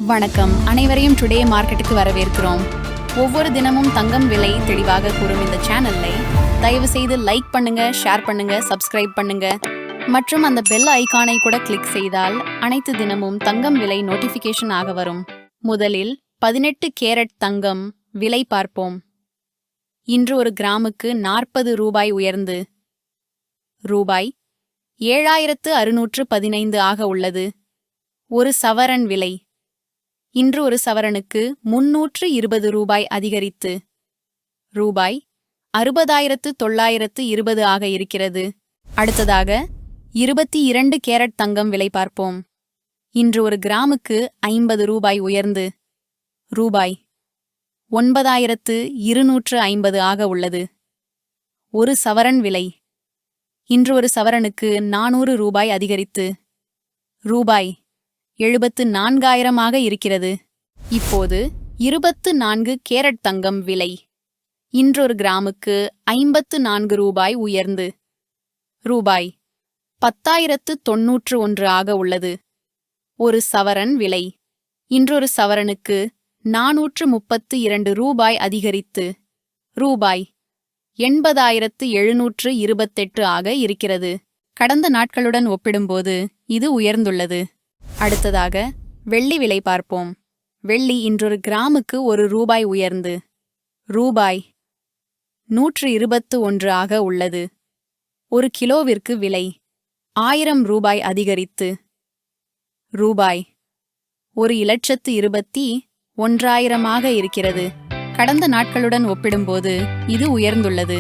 வணக்கம், அனைவரையும் டுடே மார்க்கெட்டுக்கு வரவேற்கிறோம். ஒவ்வொரு தினமும் தங்கம் விலை தெளிவாக கூறும் இந்த சேனலை தயவு செய்து லைக் பண்ணுங்க, ஷேர் பண்ணுங்க, சப்ஸ்கிரைப் பண்ணுங்க மற்றும் அந்த பெல் ஐகானை கூட கிளிக் செய்தால் அனைத்து தினமும் தங்கம் விலை நோட்டிபிகேஷன் ஆக வரும். முதலில் 18 கேரட் தங்கம் விலை பார்ப்போம். இன்று ஒரு கிராமுக்கு 40 ரூபாய் உயர்ந்து ரூபாய் 7615 ஆக உள்ளது. ஒரு சவரன் விலை இன்று ஒரு சவரனுக்கு 320 ரூபாய் அதிகரித்து ரூபாய் 60,920 ஆக இருக்கிறது. அடுத்ததாக 22 கேரட் தங்கம் விலை பார்ப்போம். இன்று ஒரு கிராமுக்கு 50 ரூபாய் உயர்ந்து ரூபாய் 9,250 ஆக உள்ளது. ஒரு சவரன் விலை இன்று ஒரு சவரனுக்கு 400 ரூபாய் அதிகரித்து ரூபாய் 74,000 ஆக இருக்கிறது. இப்போது 24 கேரட் தங்கம் விலை இன்றொரு கிராமுக்கு 54 ரூபாய் உயர்ந்து ரூபாய் 10,091 ஆக உள்ளது. ஒரு சவரன் விலை இன்றொரு சவரனுக்கு 432 ரூபாய் அதிகரித்து ரூபாய் 80,728 ஆக இருக்கிறது. கடந்த நாட்களுடன் ஒப்பிடும்போது இது உயர்ந்துள்ளது. அடுத்ததாக வெள்ளி விலை பார்ப்போம். வெள்ளி இன்றொரு கிராமுக்கு 1 ரூபாய் உயர்ந்து ரூபாய் 121 ஆக உள்ளது. ஒரு கிலோவிற்கு விலை 1000 ரூபாய் அதிகரித்து ரூபாய் 1,21,000 ஆக இருக்கிறது. கடந்த நாட்களுடன் ஒப்பிடும்போது இது உயர்ந்துள்ளது.